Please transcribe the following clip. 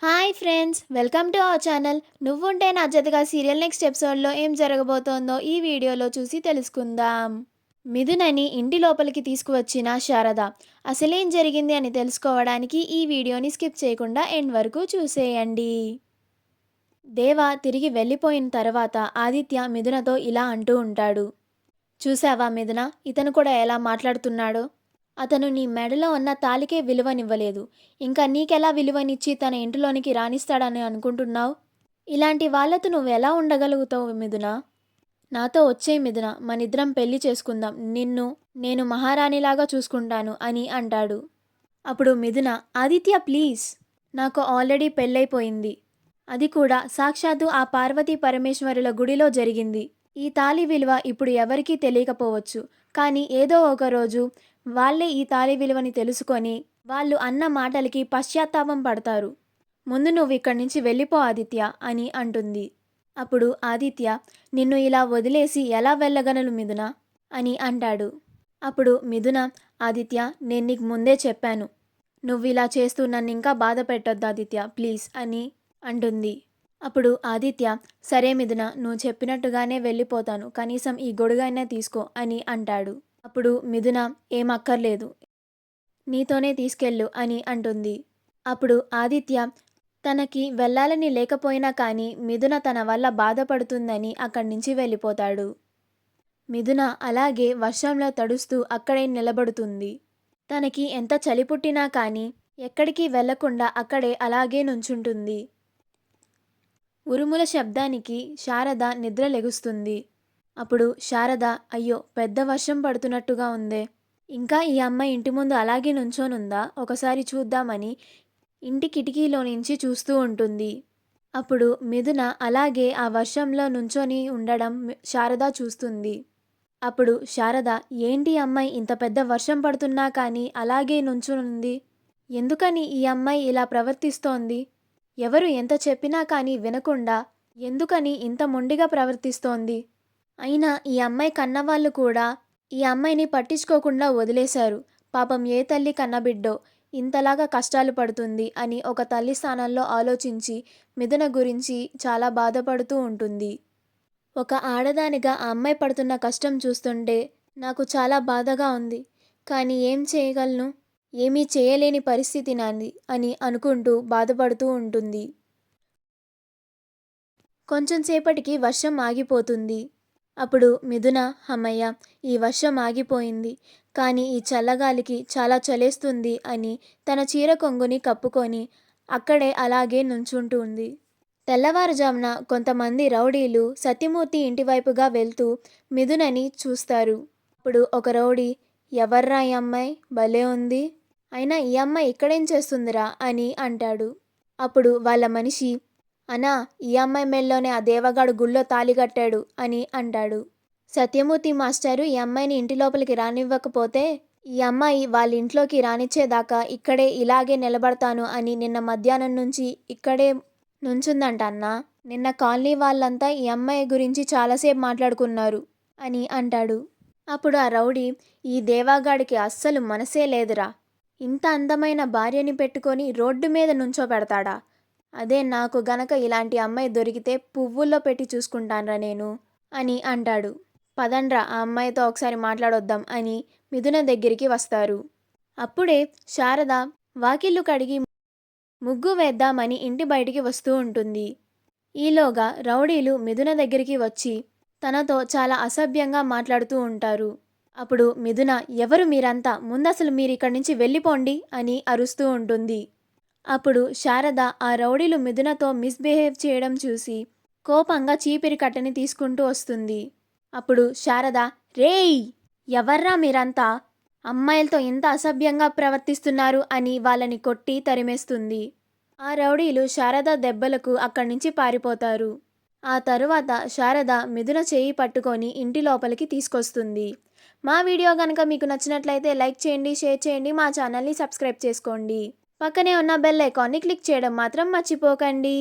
Hi friends, welcome to our channel. నువ్వుంటే నా జతగా సీరియల్ నెక్స్ట్ ఎపిసోడ్లో ఏం జరగబోతోందో ఈ వీడియోలో చూసి తెలుసుకుందాం. మిథునని ఇంటి లోపలికి తీసుకువచ్చిన శారద అసలేం జరిగింది అని తెలుసుకోవడానికి ఈ వీడియోని స్కిప్ చేయకుండా ఎండ్ వరకు చూసేయండి. దేవ తిరిగి వెళ్ళిపోయిన తర్వాత ఆదిత్య మిథునతో ఇలా అంటూ ఉంటాడు. చూసావా మిథున, ఇతను కూడా ఎలా మాట్లాడుతున్నాడో. అతను నీ మెడలో ఉన్న తాలికే విలువనివ్వలేదు. ఇంకా నీకెలా విలువనిచ్చి తన ఇంటిలోనికి రానిస్తాడని అనుకుంటున్నావు? ఇలాంటి వాళ్ళతో నువ్వెలా ఉండగలుగుతావు మిథున? నాతో వచ్చే మిథున, మనిద్దరం పెళ్లి చేసుకుందాం. నిన్ను నేను మహారాణిలాగా చూసుకుంటాను అని అంటాడు. అప్పుడు మిథున, ఆదిత్య ప్లీజ్, నాకు ఆల్రెడీ పెళ్ళైపోయింది. అది కూడా సాక్షాత్తు ఆ పార్వతీ పరమేశ్వరుల గుడిలో జరిగింది. ఈ తాళి విలువ ఇప్పుడు ఎవరికీ తెలియకపోవచ్చు, కానీ ఏదో ఒకరోజు వాళ్ళే ఈ తాళి విలువని తెలుసుకొని వాళ్ళు అన్న మాటలకి పశ్చాత్తాపం పడతారు. ముందు నువ్వు ఇక్కడి నుంచి వెళ్ళిపో ఆదిత్య అని అంటుంది. అప్పుడు ఆదిత్య, నిన్ను ఇలా వదిలేసి ఎలా వెళ్ళగలను మిథున అని అంటాడు. అప్పుడు మిథున, ఆదిత్య నేను నీకు ముందే చెప్పాను, నువ్వు ఇలా చేస్తూ నన్ను ఇంకా బాధ పెట్టొద్దు ఆదిత్య ప్లీజ్ అని అంటుంది. అప్పుడు ఆదిత్య, సరే మిథున, నువ్వు చెప్పినట్టుగానే వెళ్ళిపోతాను, కనీసం ఈ గొడుగైనా తీసుకో అని అంటాడు. అప్పుడు మిథున, ఏం అక్కర్లేదు, నీతోనే తీసుకెళ్ళు అని అంటుంది. అప్పుడు ఆదిత్య తనకి వెళ్ళాలని లేకపోయినా కానీ మిథున తన వల్ల బాధపడుతుందని అక్కడి నుంచి వెళ్ళిపోతాడు. మిథున అలాగే వర్షంలో తడుస్తూ అక్కడే నిలబడుతుంది. తనకి ఎంత చలి పుట్టినా కానీ ఎక్కడికి వెళ్లకుండా అక్కడే అలాగే నుంచుంటుంది. ఉరుముల శబ్దానికి శారద నిద్ర లెగుస్తుంది. అప్పుడు శారద, అయ్యో పెద్ద వర్షం పడుతున్నట్టుగా ఉందే, ఇంకా ఈ అమ్మాయి ఇంటి ముందు అలాగే నుంచోనుందా, ఒకసారి చూద్దామని ఇంటి కిటికీలో నుంచి చూస్తూ ఉంటుంది. అప్పుడు మిథున అలాగే ఆ వర్షంలో నుంచొని ఉండడం శారద చూస్తుంది. అప్పుడు శారద, ఏంటి అమ్మాయి ఇంత పెద్ద వర్షం పడుతున్నా కానీ అలాగే నుంచునుంది, ఎందుకని ఈ అమ్మాయి ఇలా ప్రవర్తిస్తోంది, ఎవరు ఎంత చెప్పినా కానీ వినకుండా ఎందుకని ఇంత మొండిగా ప్రవర్తిస్తోంది, అయినా ఈ అమ్మాయి కన్నవాళ్ళు కూడా ఈ అమ్మాయిని పట్టించుకోకుండా వదిలేశారు. పాపం ఏ తల్లి కన్నబిడ్డో ఇంతలాగా కష్టాలు పడుతుంది అని ఒక తల్లి స్థానంలో ఆలోచించి మిథున గురించి చాలా బాధపడుతూ ఉంటుంది. ఒక ఆడదానిగా ఆ అమ్మాయి పడుతున్న కష్టం చూస్తుంటే నాకు చాలా బాధగా ఉంది, కానీ ఏం చేయగలను, ఏమీ చేయలేని పరిస్థితి నాది అని అనుకుంటూ బాధపడుతూ ఉంటుంది. కొంచెం సేపటికి వర్షం ఆగిపోతుంది. అప్పుడు మిథున, అమ్మయ్య ఈ వర్షం ఆగిపోయింది, కానీ ఈ చల్లగాలికి చాలా చలేస్తుంది అని తన చీర కొంగుని కప్పుకొని అక్కడే అలాగే నుంచుంటుంది. తెల్లవారుజామున కొంతమంది రౌడీలు సత్యమూర్తి ఇంటివైపుగా వెళ్తూ మిథునని చూస్తారు. అప్పుడు ఒక రౌడీ, ఎవర్రా ఈ అమ్మాయి, భలే ఉంది, అయినా ఈ అమ్మాయి ఇక్కడేం చేస్తుందిరా అని అంటాడు. అప్పుడు వాళ్ళ మనిషి, అనా ఈ అమ్మాయి మెల్లోనే ఆ దేవగాడు గుళ్ళో తాళిగట్టాడు అని అంటాడు. సత్యమూర్తి మాస్టారు ఈ అమ్మాయిని ఇంటి లోపలికి రానివ్వకపోతే ఈ అమ్మాయి వాళ్ళ ఇంట్లోకి రానిచ్చేదాకా ఇక్కడే ఇలాగే నిలబడతాను అని నిన్న మధ్యాహ్నం నుంచి ఇక్కడే నుంచుందంట అన్నా. నిన్న కాలనీ వాళ్ళంతా ఈ అమ్మాయి గురించి చాలాసేపు మాట్లాడుకున్నారు అని అంటాడు. అప్పుడు ఆ రౌడీ, ఈ దేవాగాడికి అస్సలు మనసే లేదురా, ఇంత అందమైన భార్యని పెట్టుకొని రోడ్డు మీద నుంచోపెడతాడా, అదే నాకు గనక ఇలాంటి అమ్మాయి దొరికితే పువ్వుల్లో పెట్టి చూసుకుంటాన్రా నేను అని అంటాడు. పదండ్రా ఆ అమ్మాయితో ఒకసారి మాట్లాడొద్దాం అని మిథున దగ్గరికి వస్తారు. అప్పుడే శారద వాకిళ్ళు కడిగి ముగ్గు వేద్దామని ఇంటి బయటికి వస్తూ ఉంటుంది. ఈలోగా రౌడీలు మిథున దగ్గరికి వచ్చి తనతో చాలా అసభ్యంగా మాట్లాడుతూ ఉంటారు. అప్పుడు మిథున, ఎవరు మీరంతా, ముందసలు మీరు ఇక్కడి నుంచి వెళ్ళిపోండి అని అరుస్తూ ఉంటుంది. అప్పుడు శారద ఆ రౌడీలు మిథునతో మిస్బిహేవ్ చేయడం చూసి కోపంగా చీపిరి కట్టని తీసుకుంటూ వస్తుంది. అప్పుడు శారద, రేయ్ ఎవర్రా మీరంతా, అమ్మాయిలతో ఇంత అసభ్యంగా ప్రవర్తిస్తున్నారు అని వాళ్ళని కొట్టి తరిమేస్తుంది. ఆ రౌడీలు శారద దెబ్బలకు అక్కడి నుంచి పారిపోతారు. ఆ తరువాత శారద మిథున చేయి పట్టుకొని ఇంటి లోపలికి తీసుకొస్తుంది. మా వీడియో కనుక మీకు నచ్చినట్లయితే లైక్ చేయండి, షేర్ చేయండి, మా ఛానల్ని సబ్స్క్రైబ్ చేసుకోండి. పక్కనే ఉన్న బెల్ ఐకాన్ని క్లిక్ చేయడం మాత్రం మర్చిపోకండి.